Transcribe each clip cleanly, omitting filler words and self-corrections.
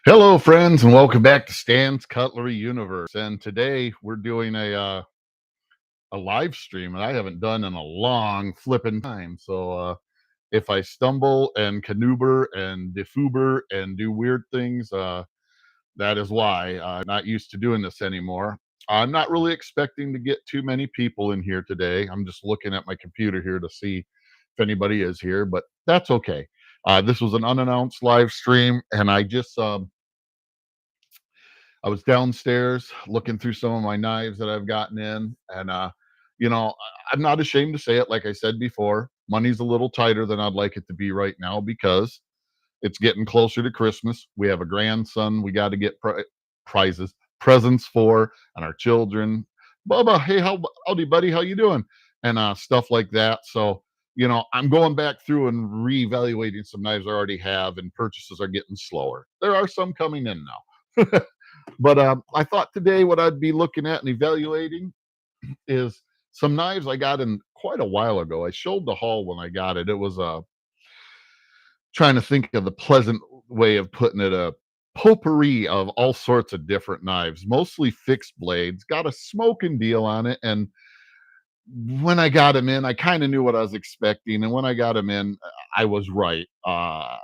Hello, friends, and welcome back to Stan's Cutlery Universe. And today we're doing a live stream that I haven't done in a long flipping time. So if I stumble and canoober and defoober and do weird things, that is why I'm not used to doing this anymore. I'm not really expecting to get too many people in here today. I'm just looking at my computer here to see if anybody is here, but that's okay. This was an unannounced live stream, and I was downstairs looking through some of my knives that I've gotten in, and I'm not ashamed to say it. Like I said before, money's a little tighter than I'd like it to be right now because it's getting closer to Christmas. We have a grandson we got to get prizes, presents for, and our children. Bubba, hey, howdy, buddy, how you doing? And stuff like that. So I'm going back through and reevaluating some knives I already have, and purchases are getting slower. There are some coming in now. But I thought today what I'd be looking at and evaluating is some knives I got in quite a while ago. I showed the haul when I got it. It was trying to think of the pleasant way of putting it, a potpourri of all sorts of different knives, mostly fixed blades. Got a smoking deal on it, and when I got them in, I kind of knew what I was expecting, and when I got them in, I was right. A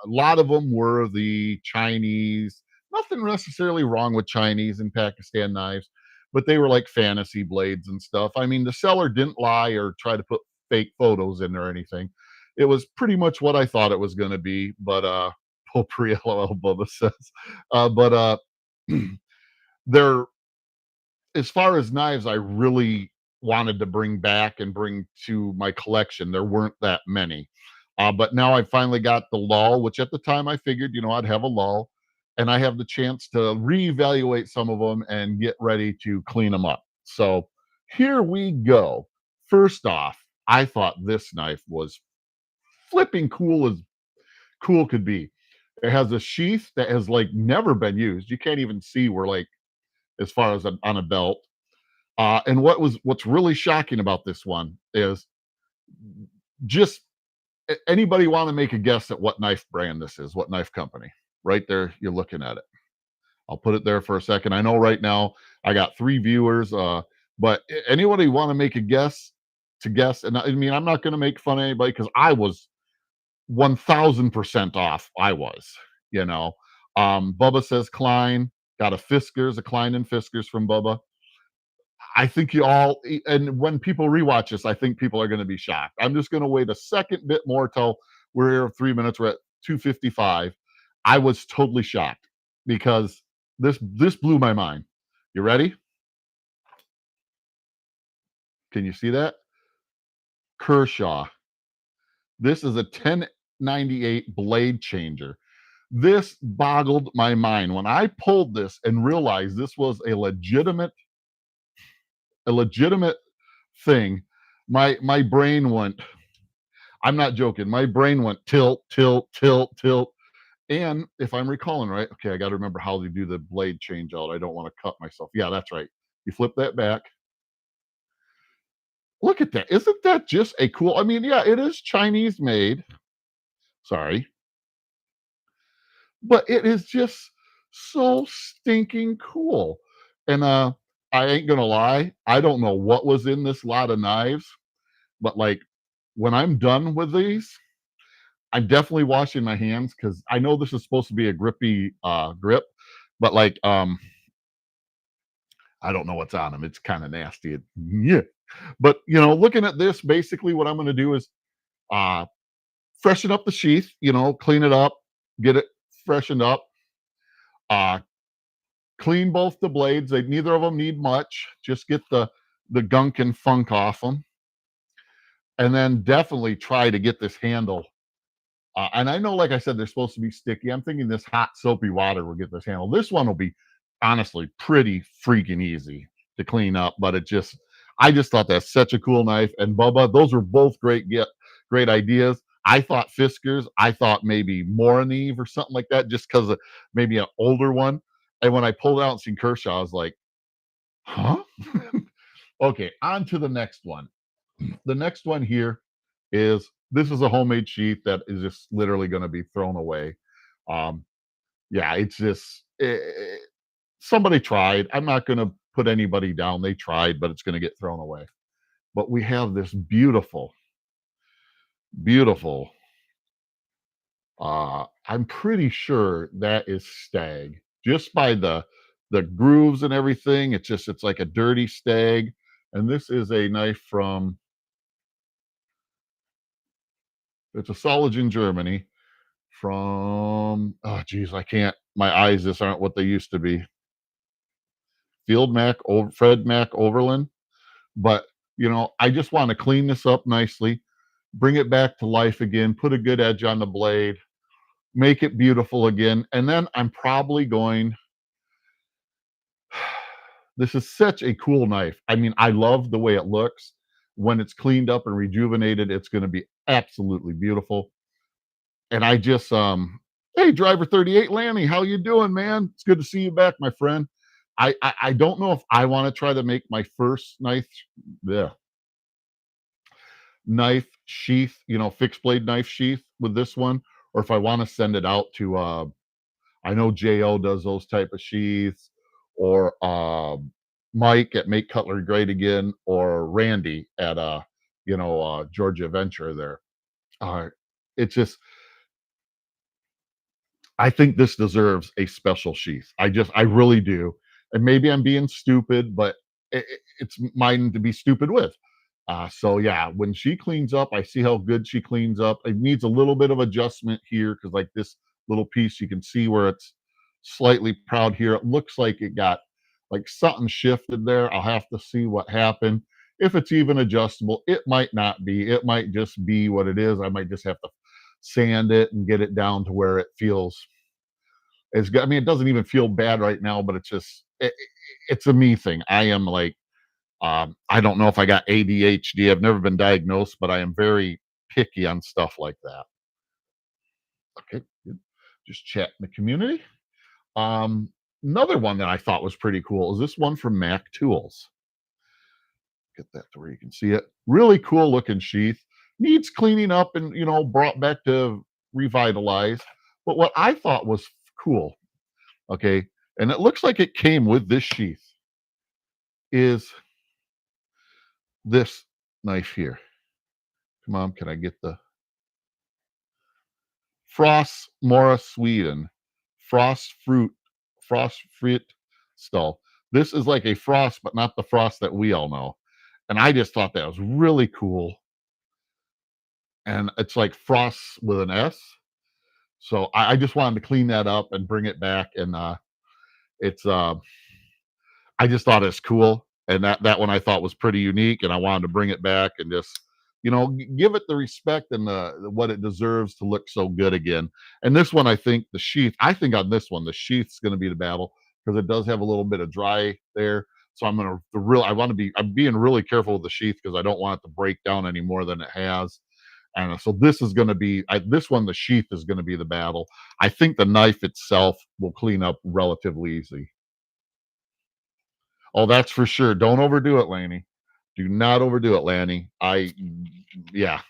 lot of them were the Chinese. Nothing necessarily wrong with Chinese and Pakistan knives, but they were like fantasy blades and stuff. I mean, the seller didn't lie or try to put fake photos in there or anything. It was pretty much what I thought it was going to be, but potpourri, LOL, Bubba says. But they're, as far as knives I really wanted to bring back and bring to my collection, there weren't that many. But now I finally got the lull, which at the time I figured, I'd have a lull, and I have the chance to reevaluate some of them and get ready to clean them up. So here we go. First off, I thought this knife was flipping cool as cool could be. It has a sheath that has like never been used. You can't even see where, like, as far as on a belt. And what's really shocking about this one is, just anybody want to make a guess at what knife brand this is, what knife company? Right there, you're looking at it. I'll put it there for a second. I know right now I got 3 viewers, but anybody want to make a guess? To guess, and I mean, I'm not going to make fun of anybody because I was 1,000% off. I was, you know. Bubba says Klein, got a Fiskars, a Klein and Fiskars from Bubba. I think you all, and when people rewatch this, I think people are going to be shocked. I'm just going to wait a second bit more till we're here 3 minutes. We're at 2:55. I was totally shocked because this blew my mind. You ready? Can you see that? Kershaw. This is a 1098 blade changer. This boggled my mind when I pulled this and realized this was a legitimate thing. My brain went, I'm not joking. My brain went tilt, tilt, tilt, tilt. And if I'm recalling right, okay, I got to remember how to do the blade change out. I don't want to cut myself. Yeah, that's right. You flip that back. Look at that. Isn't that just a cool? I mean, yeah, it is Chinese made. Sorry. But it is just so stinking cool. And I ain't gonna lie, I don't know what was in this lot of knives, but like when I'm done with these, I'm definitely washing my hands because I know this is supposed to be a grippy grip, but like I don't know what's on them. It's kind of nasty. Yeah. But looking at this, basically what I'm gonna do is uh freshen up the sheath, clean it up, get it freshened up, uh clean both the blades. They neither of them need much. Just get the gunk and funk off them, and then definitely try to get this handle. And I know, like I said, they're supposed to be sticky. I'm thinking this hot soapy water will get this handle. This one will be honestly pretty freaking easy to clean up. But I just thought that's such a cool knife. And Bubba, those are both great ideas. I thought Fiskars. I thought maybe Moraneve or something like that, just because of maybe an older one. And when I pulled out and seen Kershaw, I was like, huh? Okay, on to the next one. The next one here is, this is a homemade sheath that is just literally going to be thrown away. Um, Yeah, it's just somebody tried. I'm not going to put anybody down. They tried, but it's going to get thrown away. But we have this beautiful, beautiful. I'm pretty sure that is stag, just by the grooves and everything. It's like a dirty stag, and this is a knife from. It's a Solid in Germany from. Oh, geez, I can't. My eyes just aren't what they used to be. Fred Mac Overland. But I just want to clean this up nicely, bring it back to life again, put a good edge on the blade, make it beautiful again. And then I'm probably going, this is such a cool knife. I mean, I love the way it looks. When it's cleaned up and rejuvenated, it's going to be absolutely beautiful. And I just, hey, Driver 38 Lanny, how you doing, man? It's good to see you back, my friend. I don't know if I want to try to make my first knife, yeah, knife sheath, fixed blade knife sheath with this one, or if I want to send it out to I know Jo does those type of sheaths, or Mike at Make Cutlery Great Again, or Randy at Georgia Venture there. Uh it's just, I think this deserves a special sheath. I really do. And maybe I'm being stupid, but it's mine to be stupid with. So yeah, when she cleans up, I see how good she cleans up. It needs a little bit of adjustment here because, like, this little piece, you can see where it's slightly proud here. It looks like it got, like, something shifted there. I'll have to see what happened. If it's even adjustable, it might not be. It might just be what it is. I might just have to sand it and get it down to where it feels as good. I mean, it doesn't even feel bad right now, but it's a me thing. I am like, I don't know if I got ADHD. I've never been diagnosed, but I am very picky on stuff like that. Okay, good. Just chat in the community. Um, Another one that I thought was pretty cool is this one from Mac Tools. Get that to where you can see it. Really cool looking sheath. Needs cleaning up and brought back to revitalize. But what I thought was cool, okay, and it looks like it came with this sheath, is this knife here. Come on, can I get the Frost Mora Sweden, Frost Fruit, Frost Fruit Stall. This is like a frost, but not the frost that we all know. And I just thought that was really cool. And it's like frost with an S. So I just wanted to clean that up and bring it back. And it's I just thought it's cool, and that one I thought was pretty unique, and I wanted to bring it back and just give it the respect and what it deserves to look so good again. And this one, I think the sheath. I think on this one, the sheath's going to be the battle because it does have a little bit of dry there. So I'm gonna the real. I want to be. I'm being really careful with the sheath because I don't want it to break down any more than it has. And so this is going to be this one. The sheath is going to be the battle. I think the knife itself will clean up relatively easy. Oh, that's for sure. Don't overdo it, Lanny. Do not overdo it, Lanny. Yeah.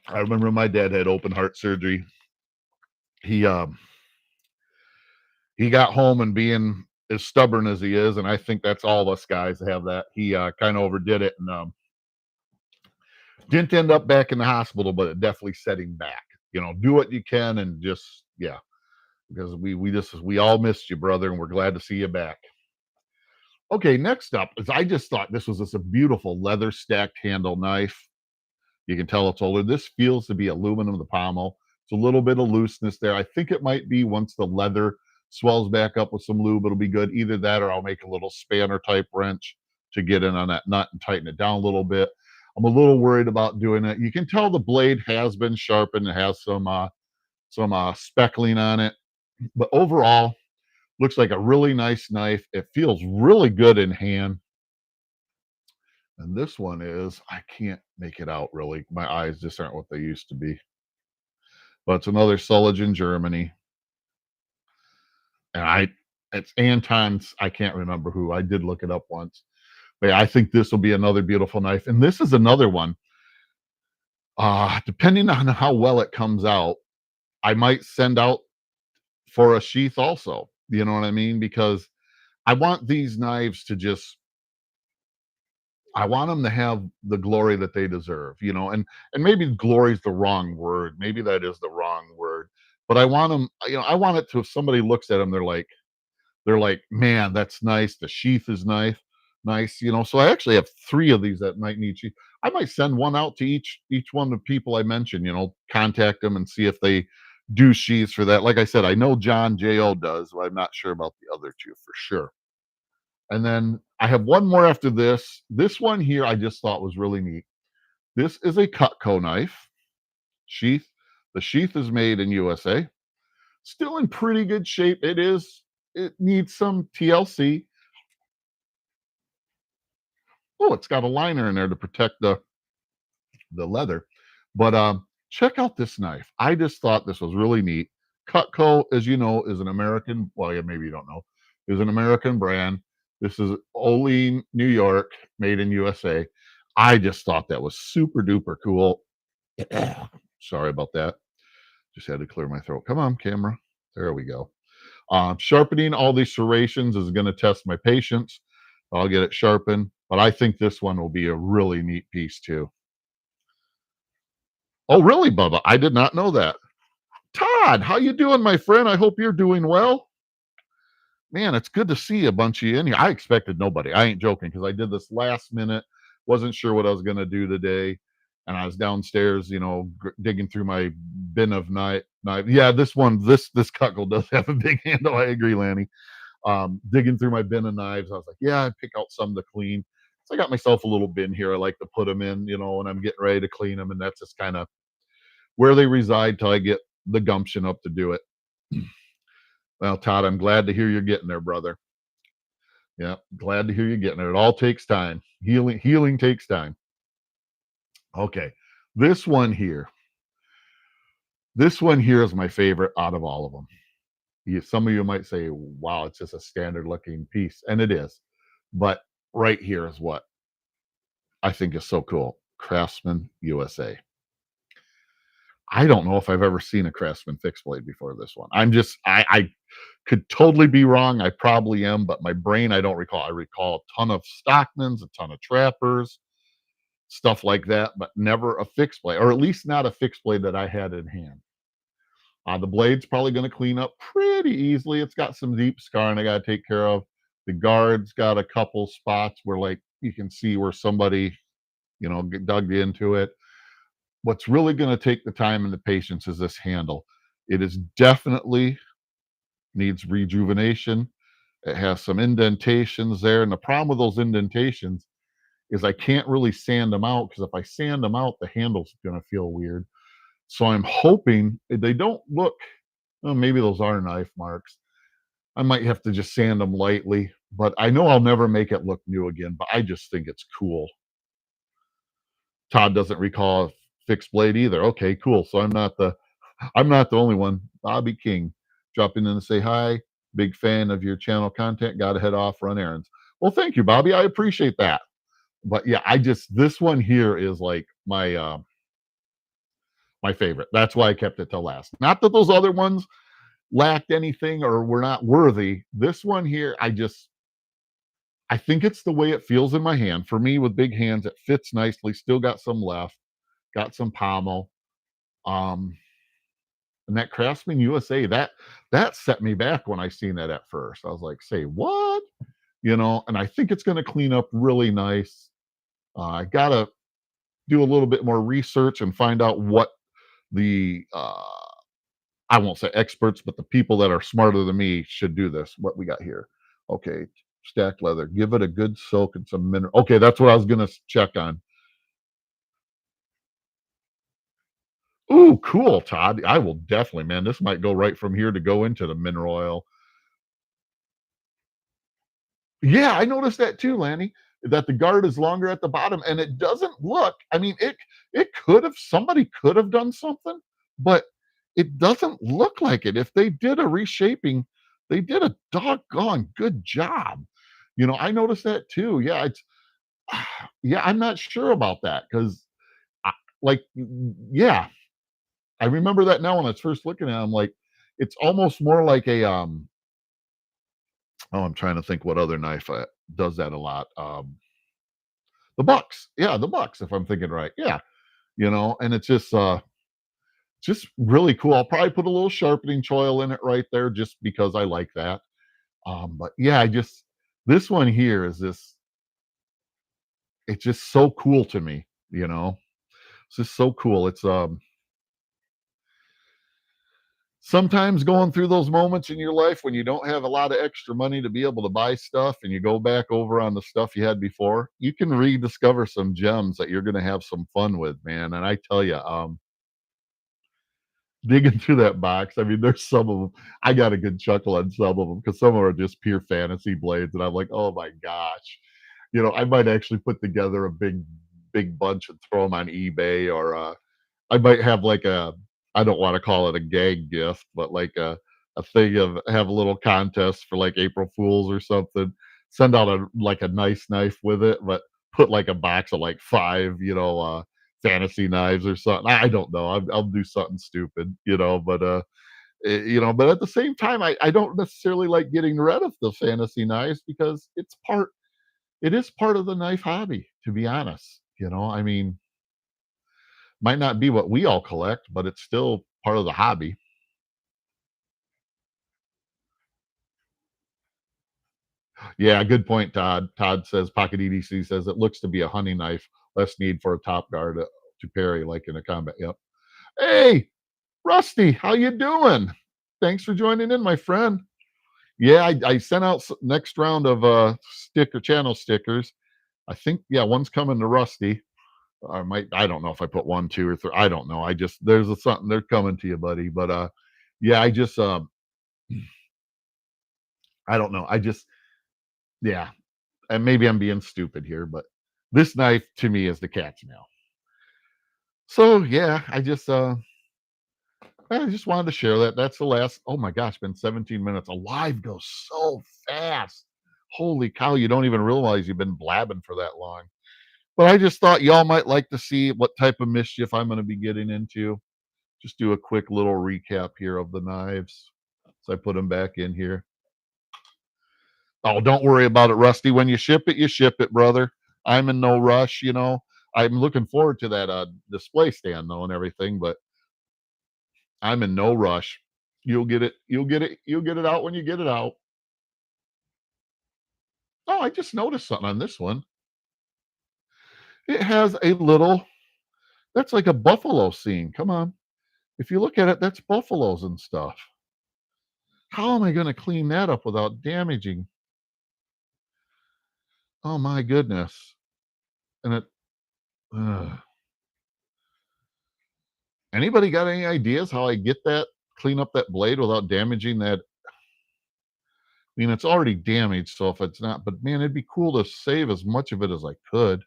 I remember my dad had open heart surgery. He he got home, and being as stubborn as he is, and I think that's all us guys that have that. He kind of overdid it, and didn't end up back in the hospital, but it definitely set him back. Do what you can, and just, yeah, because we all missed you, brother, and we're glad to see you back. Okay, next up is, I just thought this was just a beautiful leather stacked handle knife. You can tell it's older. This feels to be aluminum, the pommel. It's a little bit of looseness there. I think it might be once the leather swells back up with some lube, it'll be good. Either that, or I'll make a little spanner type wrench to get in on that nut and tighten it down a little bit. I'm a little worried about doing it. You can tell the blade has been sharpened. It has some speckling on it, but overall, looks like a really nice knife. It feels really good in hand. And this one is, I can't make it out really. My eyes just aren't what they used to be. But it's another Sullivan in Germany. And it's Anton's, I can't remember who. I did look it up once. But yeah, I think this will be another beautiful knife. And this is another one. Depending on how well it comes out, I might send out for a sheath also. You know what I mean? Because I want these knives to just I want them to have the glory that they deserve, and maybe glory is the wrong word. Maybe that is the wrong word. But I want them, I want it to if somebody looks at them, they're like, "Man, that's nice. The sheath is nice." So I actually have 3 of these that might need sheath. I might send one out to each one of the people I mentioned, contact them and see if they do sheaths for that. Like I said, I know John J.O. does, but I'm not sure about the other 2 for sure. And then I have one more after this. This one here I just thought was really neat. This is a Cutco knife sheath. The sheath is made in USA. Still in pretty good shape. It needs some TLC. Oh, it's got a liner in there to protect the leather. But check out this knife. I just thought this was really neat. Cutco, as you know, is an American. Well, yeah, maybe you don't know, is an American brand. This is Olean, New York, made in USA. I just thought that was super duper cool. Sorry about that. Just had to clear my throat. Come on, camera. There we go. Sharpening all these serrations is going to test my patience. I'll get it sharpened, but I think this one will be a really neat piece too. Oh, really, Bubba? I did not know that. Todd, how you doing, my friend? I hope you're doing well. Man, it's good to see a bunch of you in here. I expected nobody. I ain't joking because I did this last minute. Wasn't sure what I was going to do today, and I was downstairs, digging through my bin of knife. Yeah, this Cutco does have a big handle. I agree, Lanny. Digging through my bin of knives, I was like, yeah, I'd pick out some to clean. So I got myself a little bin here. I like to put them in, when I'm getting ready to clean them, and that's just kind of where they reside till I get the gumption up to do it. Well, Todd, I'm glad to hear you're getting there, brother. Yeah, glad to hear you're getting there. It all takes time. Healing takes time. Okay. This one here. This one here is my favorite out of all of them. Some of you might say, wow, it's just a standard looking piece. And it is. But right here is what I think is so cool. Craftsman USA. I don't know if I've ever seen a Craftsman fixed blade before this one. I could totally be wrong. I probably am, but my brain, I don't recall. I recall a ton of Stockmans, a ton of Trappers, stuff like that, but never a fixed blade, or at least not a fixed blade that I had in hand. The blade's probably going to clean up pretty easily. It's got some deep scarring I got to take care of. The guard's got a couple spots where, like, you can see where somebody, dug into it. What's really going to take the time and the patience is this handle. It is definitely needs rejuvenation. It has some indentations there. And the problem with those indentations is I can't really sand them out because if I sand them out, the handle's going to feel weird. So I'm hoping they don't look, well, maybe those are knife marks. I might have to just sand them lightly, but I know I'll never make it look new again, but I just think it's cool. Todd doesn't recall a fixed blade either. Okay, cool. So I'm not the only one. Bobby King dropping in to say hi. Big fan of your channel content. Got to head off, run errands. Well, thank you, Bobby. I appreciate that. But yeah, this one here is like my favorite. That's why I kept it till last. Not that those other ones lacked anything or were not worthy. This one here, I think it's the way it feels in my hand. For me, with big hands, it fits nicely. Still got some left. Got some pommel. Um, and that Craftsman USA, that set me back when I seen that at first. I was like, say what? And I think it's going to clean up really nice. I gotta do a little bit more research and find out what the I won't say experts, but the people that are smarter than me should do this. What we got here? Okay, stacked leather. Give it a good soak and some mineral. Okay, that's what I was gonna check on. Ooh, cool, Todd. I will definitely, man. This might go right from here to go into the mineral oil. Yeah, I noticed that too, Lanny, that the guard is longer at the bottom and it doesn't look, I mean, it could have somebody could have done something, but it doesn't look like it. If they did a reshaping, they did a doggone good job. I noticed that too. Yeah, it's yeah, I'm not sure about that because like yeah, I remember that now when I was first looking at 'em, like, it's almost more like a, oh, I'm trying to think what other knife, does that a lot, the Bucks. Yeah, the Bucks, if I'm thinking right. Yeah, and it's just really cool. I'll probably put a little sharpening choil in it right there just because I like that. But yeah, I just this one here is just it's just so cool to me, you know? It's just so cool. It's, sometimes going through those moments in your life when you don't have a lot of extra money to be able to buy stuff and you go back over on the stuff you had before, you can rediscover some gems that you're gonna have some fun with, man, and I tell you, digging through that box, I mean, there's some of them I got a good chuckle on some of them because some of them are just pure fantasy blades, and I'm like, "Oh my gosh." I might actually put together a big bunch and throw them on eBay or, I might have like I don't wanna call it a gag gift, but like a thing of have a little contest for like April Fools or something. Send out a nice knife with it, but put like a box of like 5, fantasy knives or something. I don't know. I'll do something stupid, but at the same time, I don't necessarily like getting rid of the fantasy knives because it is part of the knife hobby, to be honest. I mean, might not be what we all collect, but it's still part of the hobby. Yeah, good point, Todd. Todd says Pocket EDC says it looks to be a hunting knife, less need for a top guard to parry like in a combat. Yep. Hey, Rusty, how you doing? Thanks for joining in, my friend. Yeah, I sent out next round of sticker channel stickers. I think yeah, one's coming to Rusty. I don't know if I put one, two, or three. I don't know. I just there's a something they're coming to you, buddy. But yeah, I don't know. Yeah, and maybe I'm being stupid here, but this knife to me is the cat's meow. So yeah, I just wanted to share that. That's the last. Oh my gosh, been 17 minutes. A live goes so fast. Holy cow! You don't even realize you've been blabbing for that long. But I just thought y'all might like to see what type of mischief I'm going to be getting into. Just do a quick little recap here of the knives. So I put them back in here. Oh, don't worry about it, Rusty. When you ship it, brother. I'm in no rush. I'm looking forward to that display stand though and everything, but I'm in no rush. You'll get it. You'll get it. You'll get it out when you get it out. Oh, I just noticed something on this one. It has a little. That's like a buffalo scene. Come on. If you look at it, that's buffaloes and stuff. How am I going to clean that up without damaging? Oh my goodness. And it. Ugh. Anybody got any ideas how I get that clean up that blade without damaging that? I mean, it's already damaged, so if it's not, but man, it'd be cool to save as much of it as I could.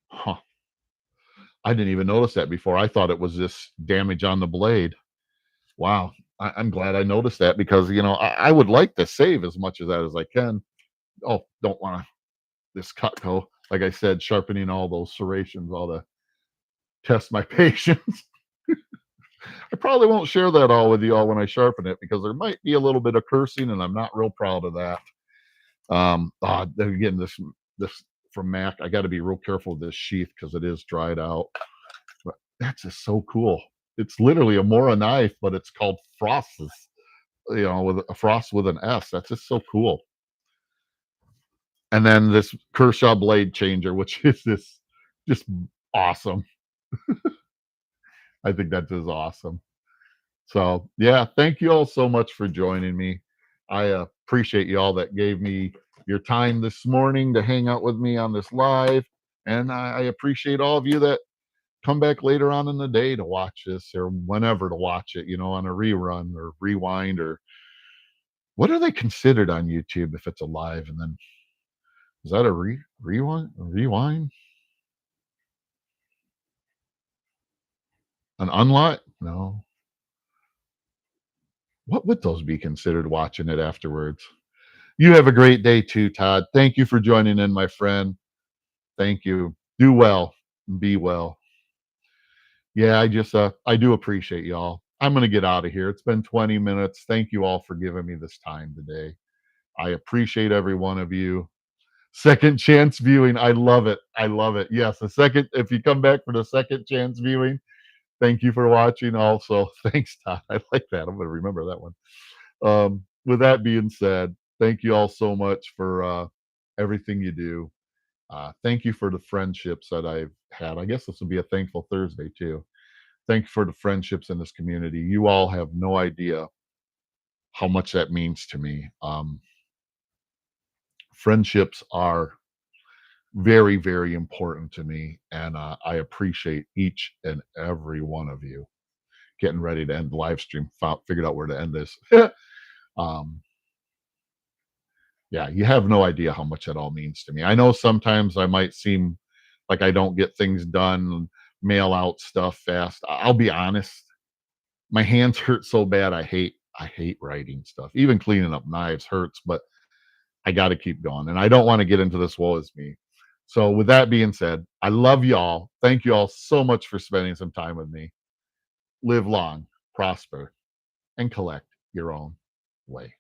Huh. I didn't even notice that before. I thought it was this damage on the blade. Wow. I'm glad I noticed that because I would like to save as much of that as I can. Oh, don't want to this Cutco. Like I said, sharpening all those serrations, all to test my patience. I probably won't share that all with you all when I sharpen it because there might be a little bit of cursing, and I'm not real proud of that. Again, this from Mac, I got to be real careful with this sheath because it is dried out. But that's just so cool. It's literally a Mora knife, but it's called Frost's. With a Frost with an S. That's just so cool. And then this Kershaw blade changer, which is this just awesome. I think that is awesome. So yeah, thank you all so much for joining me. I appreciate you all that gave me your time this morning to hang out with me on this live. And I appreciate all of you that come back later on in the day to watch this or whenever to watch it, on a rerun or rewind or what are they considered on YouTube if it's a live? And then is that a rewind? Rewind? An unlock? No. What would those be considered watching it afterwards? You have a great day too, Todd. Thank you for joining in, my friend. Thank you. Do well. Be well. Yeah, I do appreciate y'all. I'm gonna get out of here. It's been 20 minutes. Thank you all for giving me this time today. I appreciate every one of you. Second chance viewing, I love it. I love it. Yes, the second if you come back for the second chance viewing, thank you for watching also. Thanks, Todd. I like that. I'm gonna remember that one. With that being said, thank you all so much for everything you do. Thank you for the friendships that I've had. I guess this will be a thankful Thursday too. Thank you for the friendships in this community. You all have no idea how much that means to me. Friendships are very, very important to me, and I appreciate each and every one of you. Getting ready to end the live stream. Figured out where to end this. um, yeah, you have no idea how much that all means to me. I know sometimes I might seem like I don't get things done, mail out stuff fast. I'll be honest. My hands hurt so bad. I hate writing stuff. Even cleaning up knives hurts, but I got to keep going. And I don't want to get into this woe is me. So with that being said, I love y'all. Thank you all so much for spending some time with me. Live long, prosper, and collect your own way.